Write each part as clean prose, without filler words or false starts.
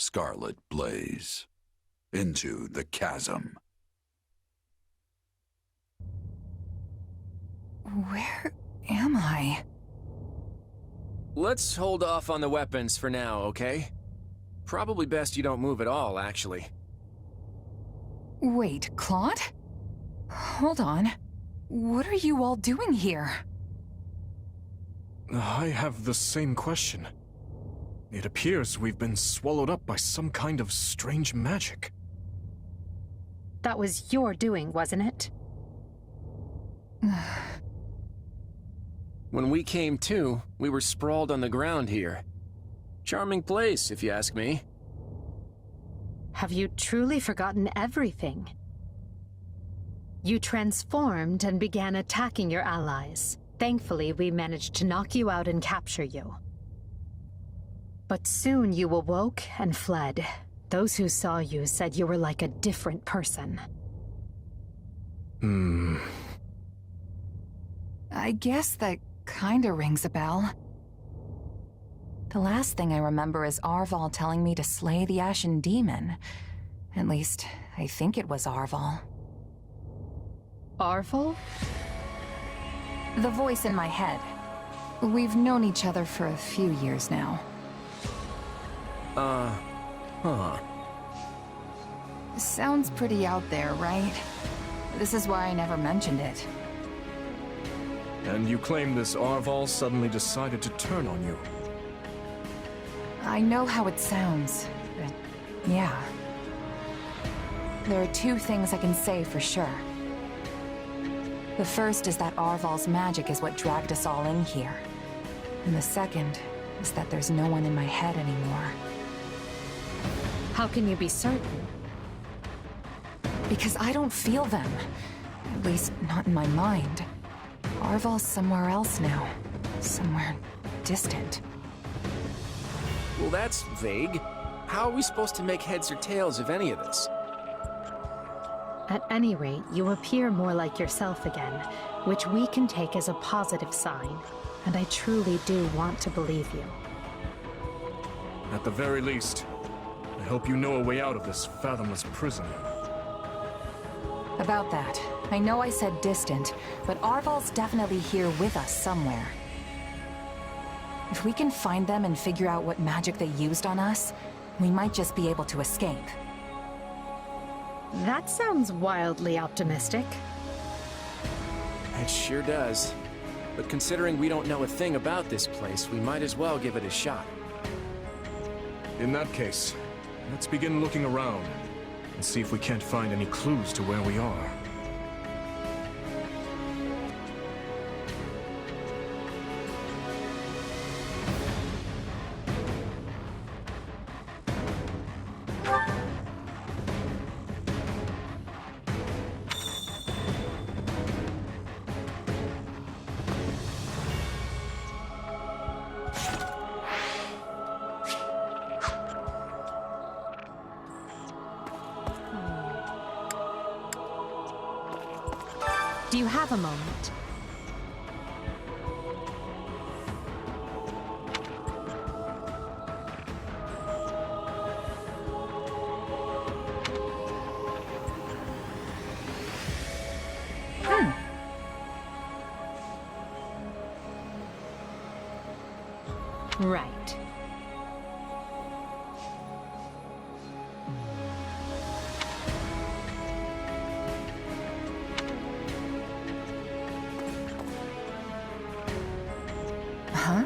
scarlet blaze. Into the chasm. Where am I? Let's hold off on the weapons for now, okay? Probably best you don't move at all, actually. Wait, Claude? Hold on. What are you all doing here? I have the same question. It appears we've been swallowed up by some kind of strange magic. That was your doing, wasn't it? When we came to, we were sprawled on the ground here. Charming place, if you ask me. Have you truly forgotten everything? You transformed and began attacking your allies. Thankfully, we managed to knock you out and capture you. But soon you awoke and fled. Those who saw you said you were like a different person. I guess that kinda rings a bell. The last thing I remember is Arval telling me to slay the Ashen Demon. At least, I think it was Arval. Arval? The voice in my head. We've known each other for a few years now. Sounds pretty out there, right? This is why I never mentioned it. And you claim this Arval suddenly decided to turn on you. I know how it sounds, but yeah. There are two things I can say for sure. The first is that Arval's magic is what dragged us all in here. And the second is that there's no one in my head anymore. How can you be certain? Because I don't feel them. At least, not in my mind. Arval's somewhere else now. Somewhere distant. Well, that's vague. How are we supposed to make heads or tails of any of this? At any rate, you appear more like yourself again, which we can take as a positive sign. And I truly do want to believe you. At the very least, I hope you know a way out of this fathomless prison. About that, I know I said distant, but Arval's definitely here with us somewhere. If we can find them and figure out what magic they used on us, we might just be able to escape. That sounds wildly optimistic. It sure does. But considering we don't know a thing about this place, we might as well give it a shot. In that case, let's begin looking around and see if we can't find any clues to where we are. Do you have a moment? Right. Huh?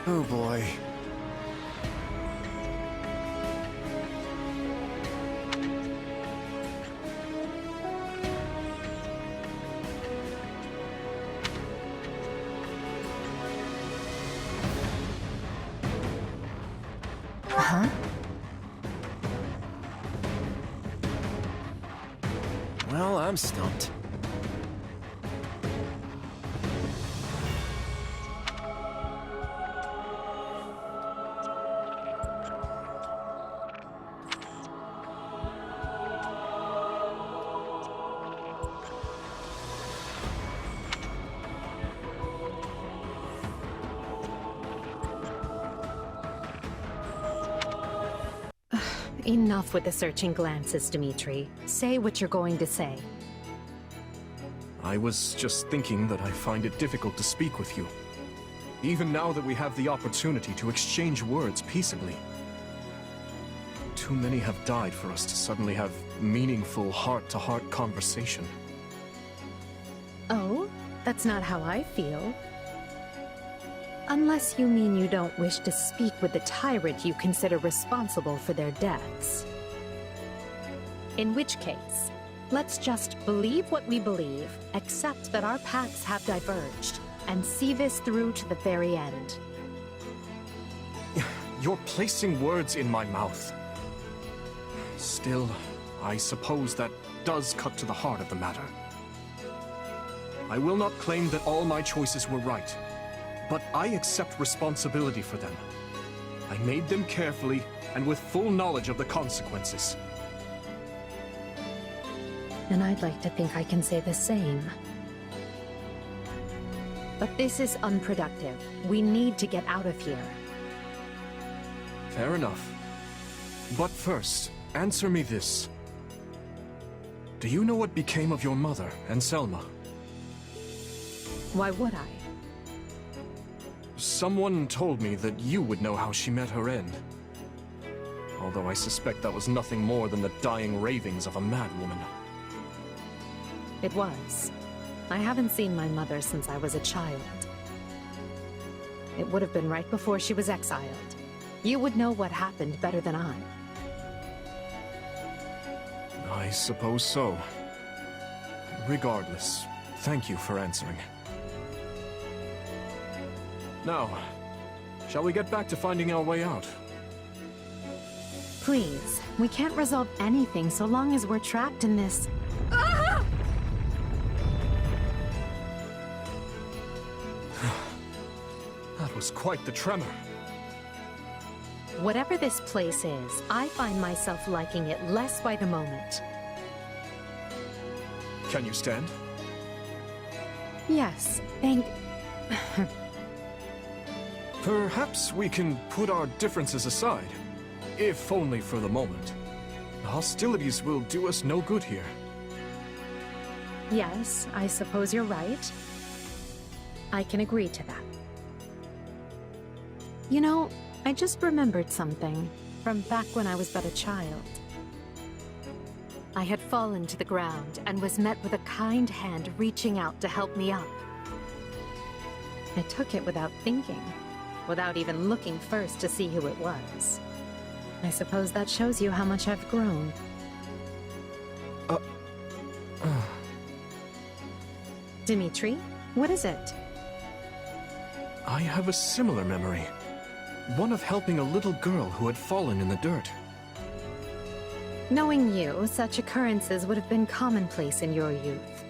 Oh boy. Huh? Well, I'm stumped. Enough with the searching glances, Dimitri. Say what you're going to say. I was just thinking that I find it difficult to speak with you. Even now that we have the opportunity to exchange words peaceably. Too many have died for us to suddenly have meaningful heart-to-heart conversation. Oh? That's not how I feel. Unless you mean you don't wish to speak with the tyrant you consider responsible for their deaths. In which case, let's just believe what we believe, accept that our paths have diverged, and see this through to the very end. You're placing words in my mouth. Still, I suppose that does cut to the heart of the matter. I will not claim that all my choices were right, but I accept responsibility for them. I made them carefully and with full knowledge of the consequences. And I'd like to think I can say the same. But this is unproductive. We need to get out of here. Fair enough. But first, answer me this. Do you know what became of your mother and Selma? Why would I? Someone told me that you would know how she met her end. Although I suspect that was nothing more than the dying ravings of a madwoman. It was. I haven't seen my mother since I was a child. It would have been right before she was exiled. You would know what happened better than I. I suppose so. Regardless, thank you for answering. Now, shall we get back to finding our way out? Please, we can't resolve anything so long as we're trapped in this... That was quite the tremor. Whatever this place is, I find myself liking it less by the moment. Can you stand? Yes, thank... Perhaps we can put our differences aside, if only for the moment. The hostilities will do us no good here. Yes, I suppose you're right. I can agree to that. You know, I just remembered something from back when I was but a child. I had fallen to the ground and was met with a kind hand reaching out to help me up. I took it without thinking, without even looking first to see who it was. I suppose that shows you how much I've grown. Dimitri, what is it? I have a similar memory. One of helping a little girl who had fallen in the dirt. Knowing you, such occurrences would have been commonplace in your youth.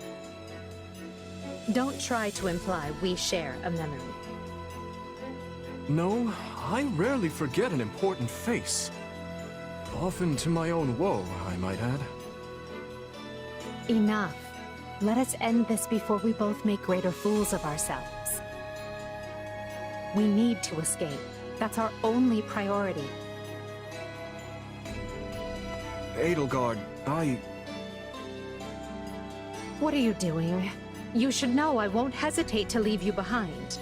Don't try to imply we share a memory. No, I rarely forget an important face. Often to my own woe, I might add. Enough. Let us end this before we both make greater fools of ourselves. We need to escape. That's our only priority. Edelgard, What are you doing? You should know I won't hesitate to leave you behind.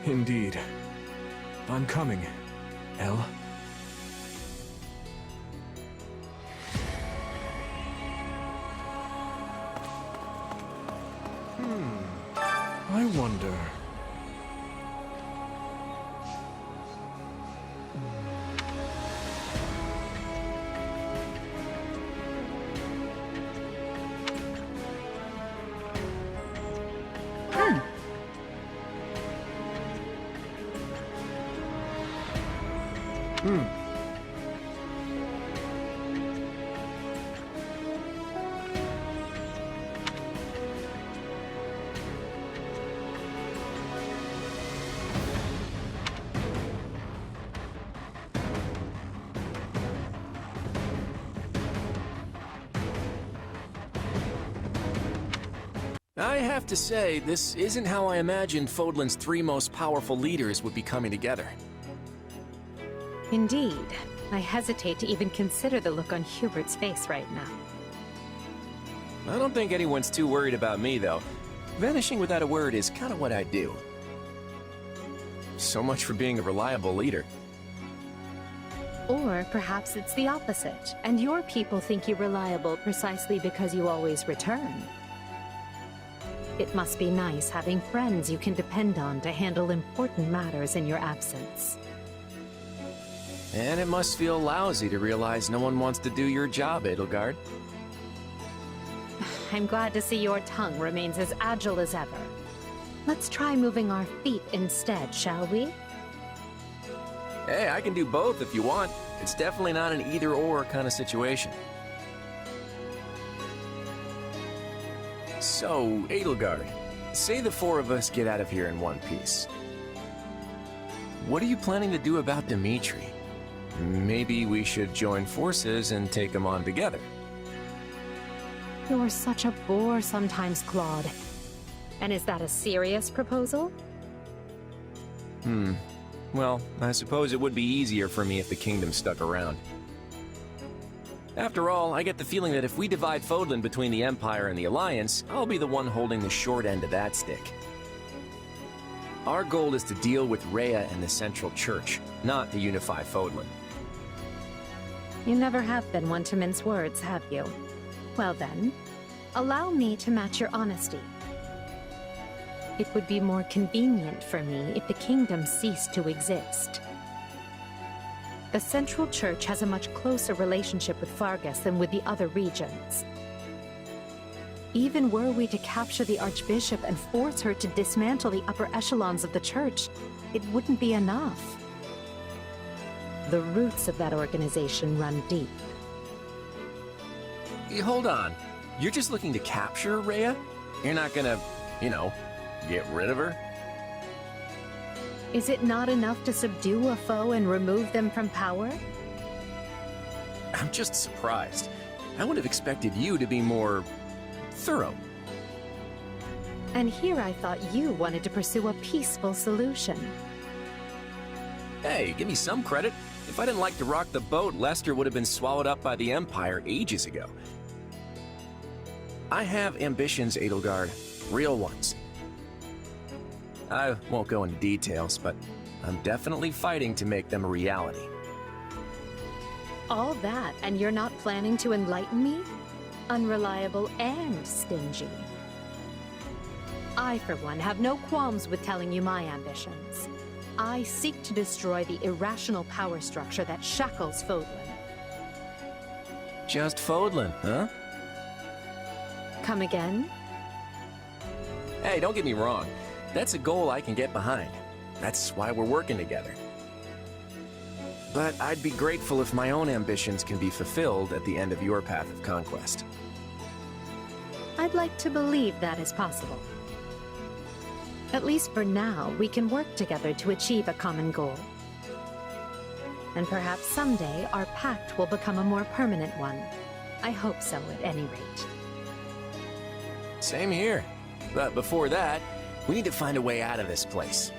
Indeed. I'm coming, Elle. I wonder... I have to say, this isn't how I imagined Fodlan's three most powerful leaders would be coming together. Indeed. I hesitate to even consider the look on Hubert's face right now. I don't think anyone's too worried about me, though. Vanishing without a word is kind of what I do. So much for being a reliable leader. Or perhaps it's the opposite, and your people think you reliable precisely because you always return. It must be nice having friends you can depend on to handle important matters in your absence. And it must feel lousy to realize no one wants to do your job, Edelgard. I'm glad to see your tongue remains as agile as ever. Let's try moving our feet instead, shall we? Hey, I can do both if you want. It's definitely not an either-or kind of situation. So, Edelgard, say the four of us get out of here in one piece. What are you planning to do about Dimitri? Maybe we should join forces and take him on together. You're such a bore sometimes, Claude. And is that a serious proposal? Well, I suppose it would be easier for me if the kingdom stuck around. After all, I get the feeling that if we divide Fodlan between the Empire and the Alliance, I'll be the one holding the short end of that stick. Our goal is to deal with Rhea and the Central Church, not to unify Fodlan. You never have been one to mince words, have you? Well then, allow me to match your honesty. It would be more convenient for me if the kingdom ceased to exist. The Central Church has a much closer relationship with Fargus than with the other regions. Even were we to capture the Archbishop and force her to dismantle the upper echelons of the Church, it wouldn't be enough. The roots of that organization run deep. Hold on. You're just looking to capture Rhea? You're not gonna, get rid of her? Is it not enough to subdue a foe and remove them from power? I'm just surprised. I would have expected you to be more thorough. And here I thought you wanted to pursue a peaceful solution. Hey, give me some credit. If I didn't like to rock the boat, Lester would have been swallowed up by the Empire ages ago. I have ambitions, Edelgard. Real ones. I won't go into details, but I'm definitely fighting to make them a reality. All that, and you're not planning to enlighten me? Unreliable and stingy. I, for one, have no qualms with telling you my ambitions. I seek to destroy the irrational power structure that shackles Fodlan. Just Fodlan, huh? Come again? Hey, don't get me wrong. That's a goal I can get behind. That's why we're working together. But I'd be grateful if my own ambitions can be fulfilled at the end of your path of conquest. I'd like to believe that is possible. At least for now, we can work together to achieve a common goal. And perhaps someday our pact will become a more permanent one. I hope so, at any rate. Same here. But before that, we need to find a way out of this place.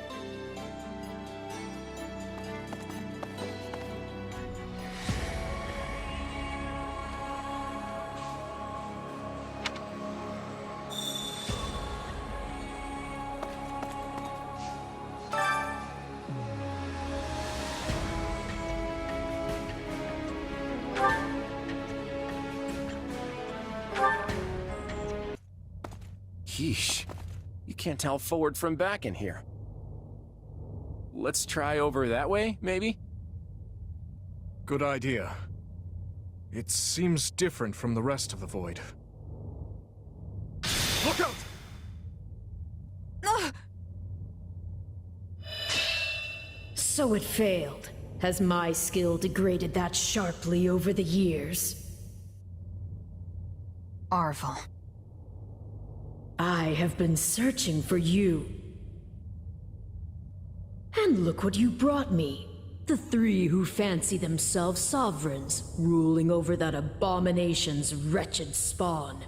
Yeesh. You can't tell forward from back in here. Let's try over that way, maybe? Good idea. It seems different from the rest of the void. Look out! So it failed. Has my skill degraded that sharply over the years? Arvel. I have been searching for you. And look what you brought me. The three who fancy themselves sovereigns, ruling over that abomination's wretched spawn.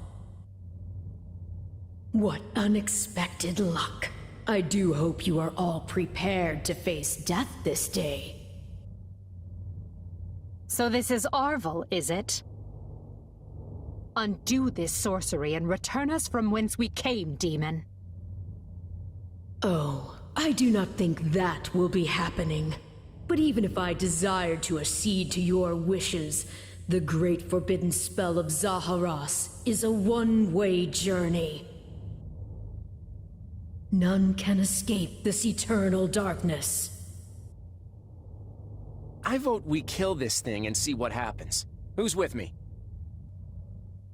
What unexpected luck. I do hope you are all prepared to face death this day. So this is Arvel, is it? Undo this sorcery and return us from whence we came, demon. Oh, I do not think that will be happening. But even if I desired to accede to your wishes, the great forbidden spell of Zaharas is a one-way journey. None can escape this eternal darkness. I vote we kill this thing and see what happens. Who's with me?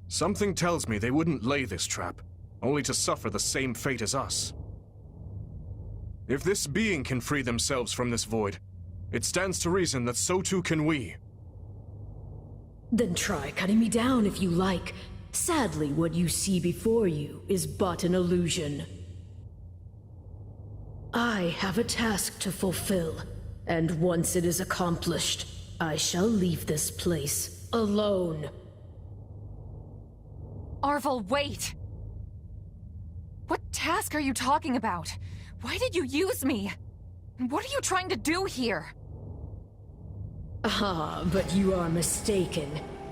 Something tells me they wouldn't lay this trap, only to suffer the same fate as us. If this being can free themselves from this void, it stands to reason that so too can we. Then try cutting me down if you like. Sadly, what you see before you is but an illusion. I have a task to fulfill, and once it is accomplished, I shall leave this place alone. Arvel, wait! What task are you talking about? Why did you use me? What are you trying to do here? Ah, but you are mistaken.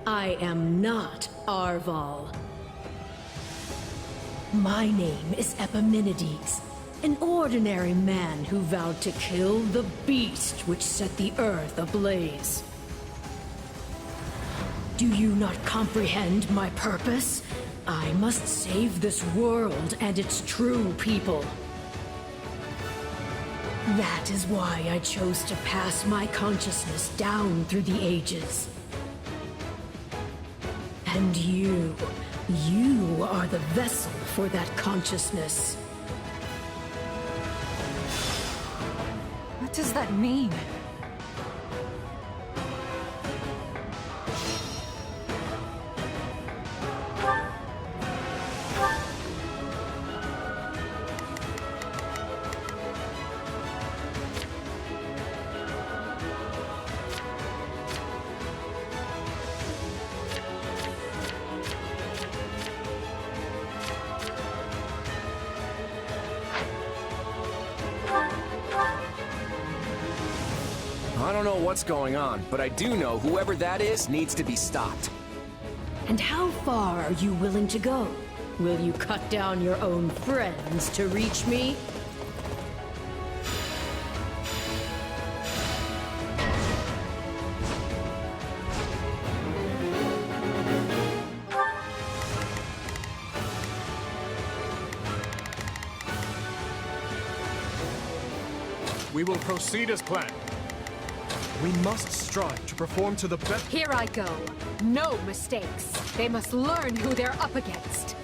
I am not Arval. My name is Epimenides, an ordinary man who vowed to kill the beast which set the earth ablaze. Do you not comprehend my purpose? I must save this world and its true people. That is why I chose to pass my consciousness down through the ages. And you are the vessel for that consciousness. What does that mean? I don't know what's going on, but I do know whoever that is needs to be stopped. And how far are you willing to go? Will you cut down your own friends to reach me? We will proceed as planned. We must strive to perform to the best. Here I go. No mistakes. They must learn who they're up against.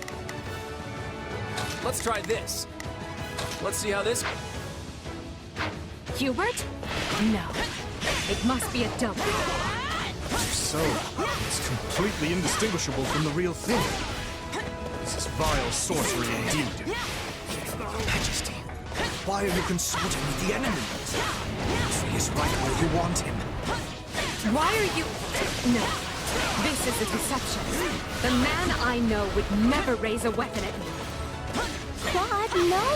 Let's try this. Let's see how this... Hubert? No. It must be a double. If so, it's completely indistinguishable from the real thing. This is vile sorcery indeed. Majesty, why are you consulting with the enemy? He is right where you want him. Why are you... No. This is a deception. The man I know would never raise a weapon at me. God, no!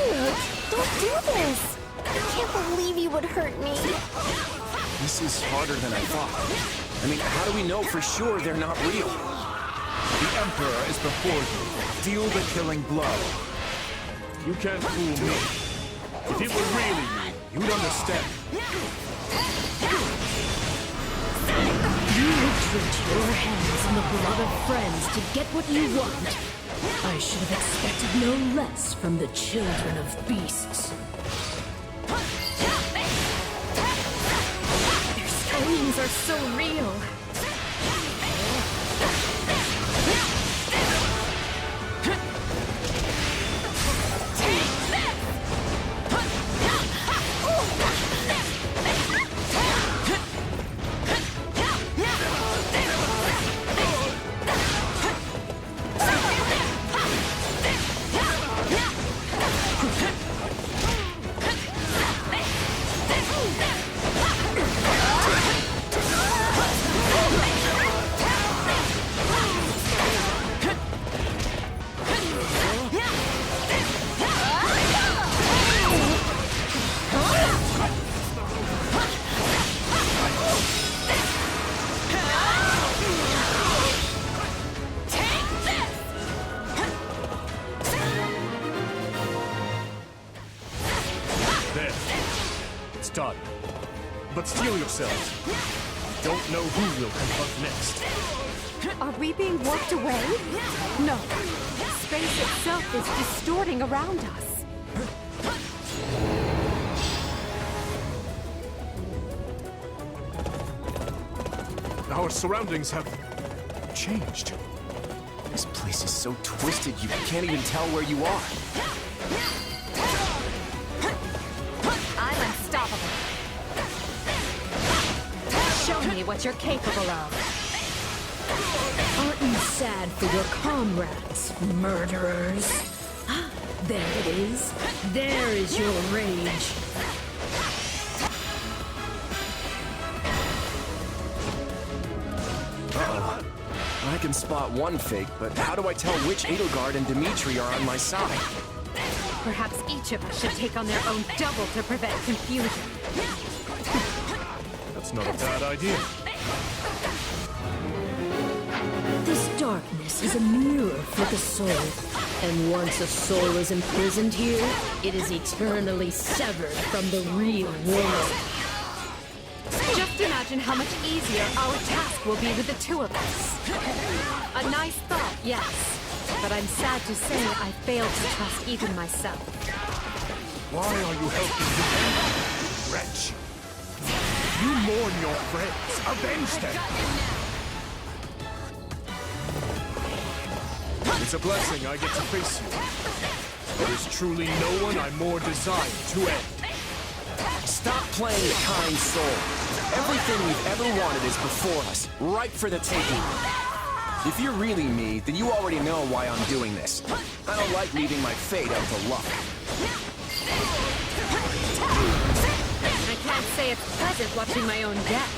Don't do this! I can't believe you would hurt me. This is harder than I thought. I mean, how do we know for sure they're not real? The Emperor is before you. Deal the killing blow. You can't fool me. If it were really you, you'd understand. You would treat your hands on the blood of friends to get what you want. I should have expected no less from the children of beasts. Their screams are so real. There. It's done. But steel yourselves. Don't know who will confront next. Are we being warped away? No. Space itself is distorting around us. Our surroundings have changed. This place is so twisted you can't even tell where you are. I'm unstoppable. Show me what you're capable of. Aren't you sad for your comrades, murderers? There it is. There is your rage. I can spot one fake, but how do I tell which Edelgard and Dimitri are on my side? Perhaps each of us should take on their own double to prevent confusion. That's not a bad idea. This darkness is a mirror for the soul. And once a soul is imprisoned here, it is eternally severed from the real world. Just imagine how much easier our task will be with the two of us. A nice thought, yes. But I'm sad to say I failed to trust even myself. Why are you helping the enemy, wretch? You mourn your friends. Avenge them. It's a blessing I get to face you. There is truly no one I more desire to end. Stop playing the kind soul. Everything we've ever wanted is before us, ripe for the taking. If you're really me, then you already know why I'm doing this. I don't like leaving my fate out to luck. I can't say it's pleasant watching my own death.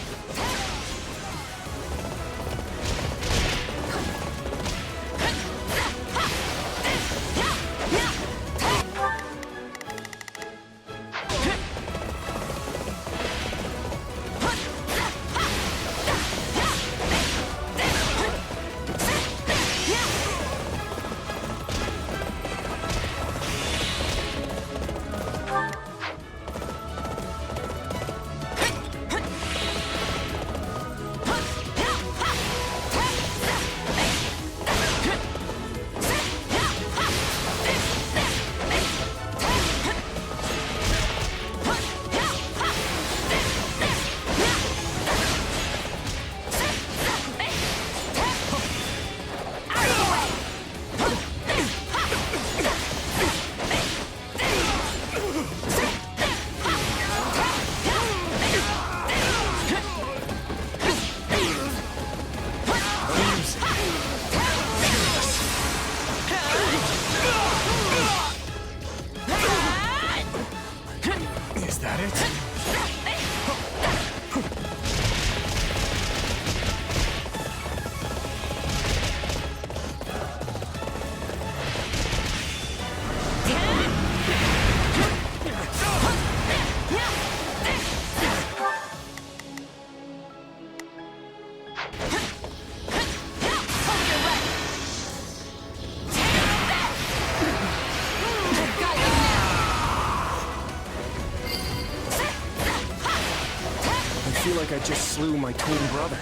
I feel like I just slew my twin brother.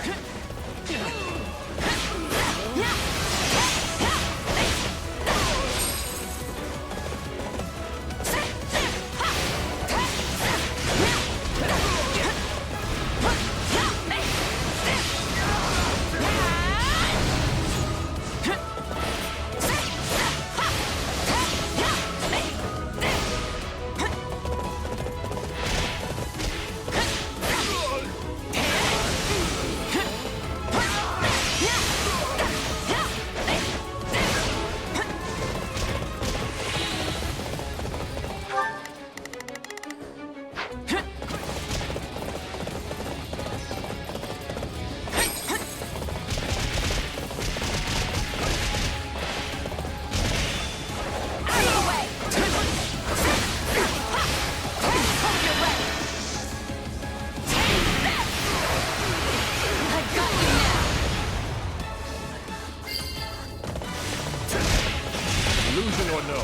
Illusion or no,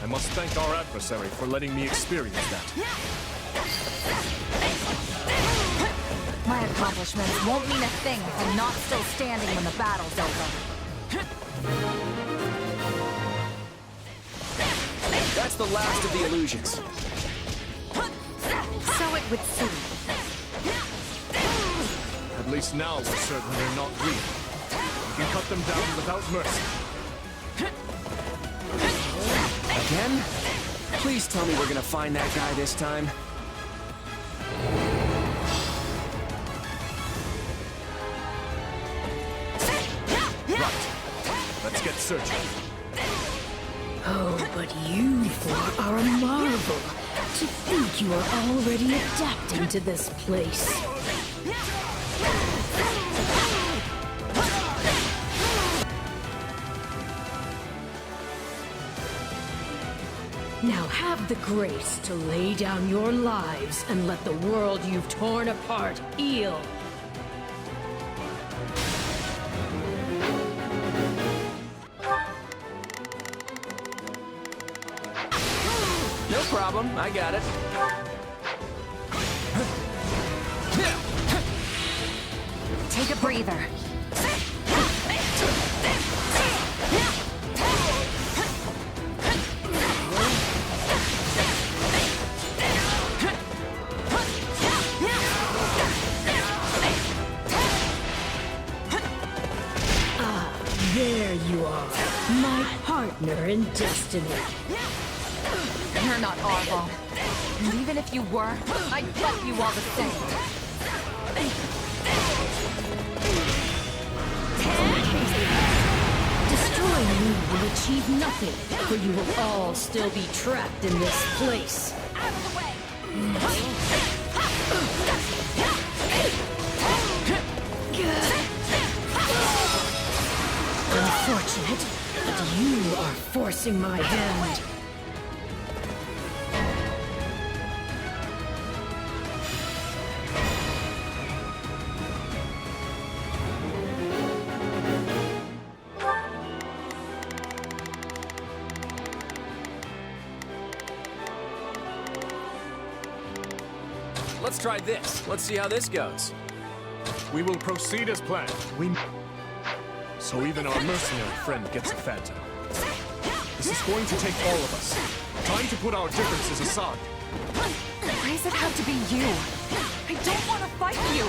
I must thank our adversary for letting me experience that. My accomplishments won't mean a thing if I'm not still standing when the battle's over. That's the last of the illusions. So it would seem. At least now we're certain they're not real. We can cut them down without mercy. Again? Please tell me we're gonna find that guy this time. Right. Let's get searching. Oh, but you four are a marvel. To think you are already adapting to this place. Now have the grace to lay down your lives and let the world you've torn apart heal. No problem, I got it. Take a breather. There you are, my partner in destiny. You're not Arval. And even if you were, I'd fuck you all the same. Destroying me will achieve nothing, for you will all still be trapped in this place. Unfortunate, but you are forcing my hand. Let's try this. Let's see how this goes. We will proceed as planned. So even our mercenary friend gets a phantom. This is going to take all of us. Time to put our differences aside. Why does it have to be you? I don't want to fight you!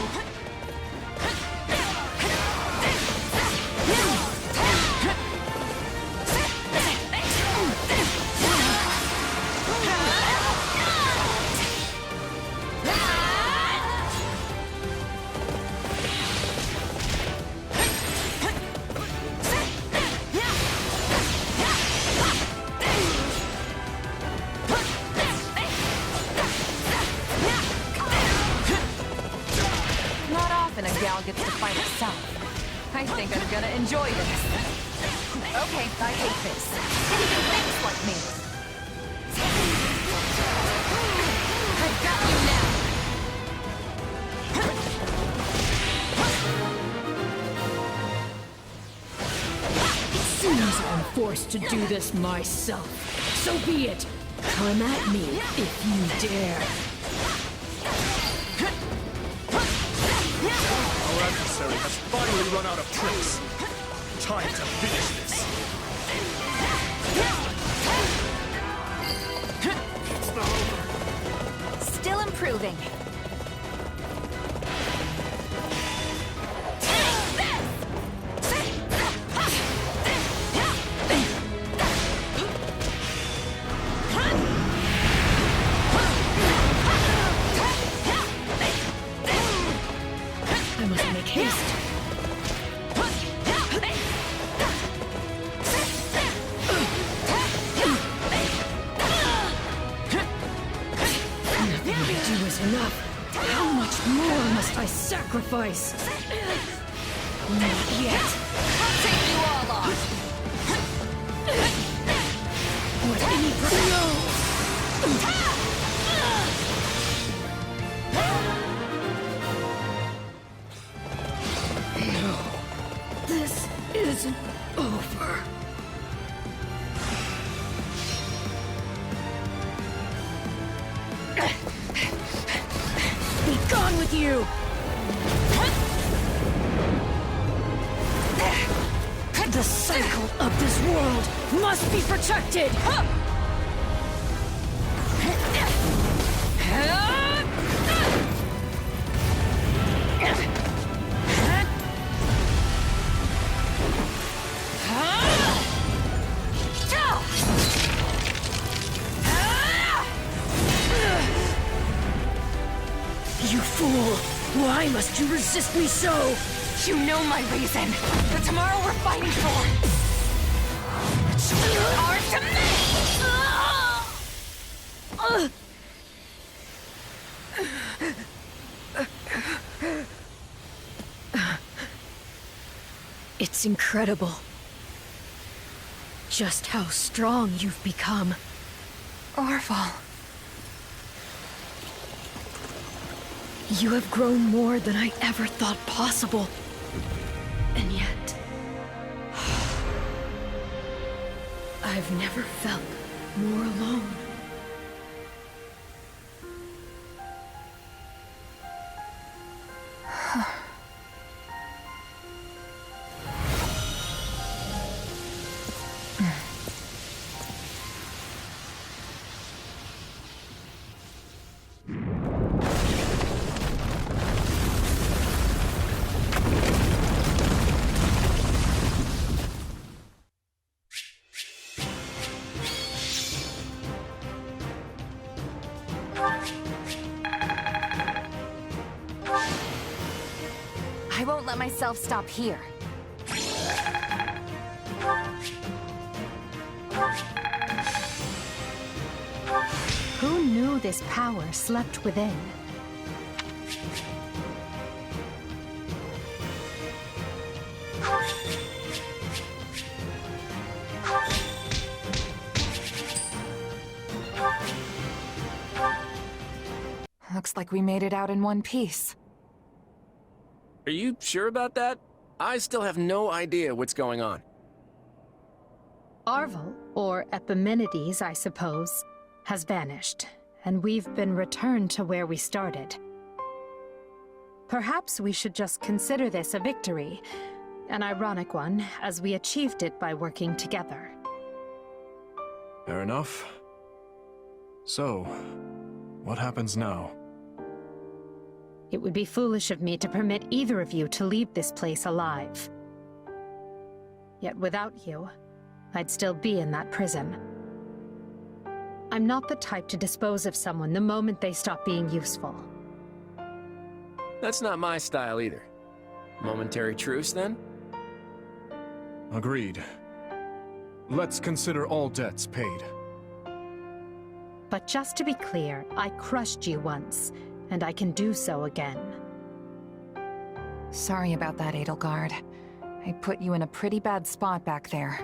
Gets to fight itself. I think I'm gonna enjoy this. Okay, I hate this. It even thinks like me. I've got you now. It seems I'm forced to do this myself. So be it. Come at me if you dare. Our adversary has finally run out of tricks. Time to finish this. Still improving. I must make haste. Nothing I do is enough. How much more must I sacrifice? Not yet. I'll take you all on. What any no! This isn't over. with you! The cycle of this world must be protected! You fool! Why must you resist me so? You know my reason. The tomorrow we're fighting for. It's ours to make! It's incredible. Just how strong you've become. Arval. You have grown more than I ever thought possible. And yet... I've never felt more alone. I won't let myself stop here. Who knew this power slept within? Looks like we made it out in one piece. Are you sure about that? I still have no idea what's going on. Arval, or Epimenides, I suppose, has vanished, and we've been returned to where we started. Perhaps we should just consider this a victory, an ironic one, as we achieved it by working together. Fair enough. So, what happens now? It would be foolish of me to permit either of you to leave this place alive. Yet without you, I'd still be in that prison. I'm not the type to dispose of someone the moment they stop being useful. That's not my style either. Momentary truce, then? Agreed. Let's consider all debts paid. But just to be clear, I crushed you once, and I can do so again. Sorry about that, Edelgard. I put you in a pretty bad spot back there.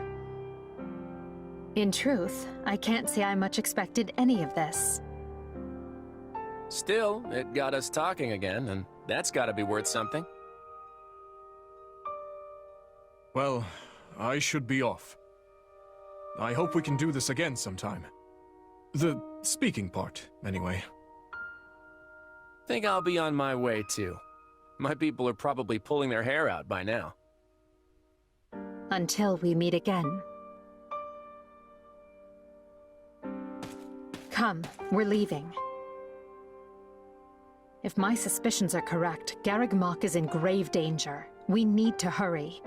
In truth, I can't say I much expected any of this. Still, it got us talking again, and that's gotta be worth something. Well, I should be off. I hope we can do this again sometime. The speaking part, anyway. Think I'll be on my way, too. My people are probably pulling their hair out by now. Until we meet again. Come, we're leaving. If my suspicions are correct, Garreg Mach is in grave danger. We need to hurry.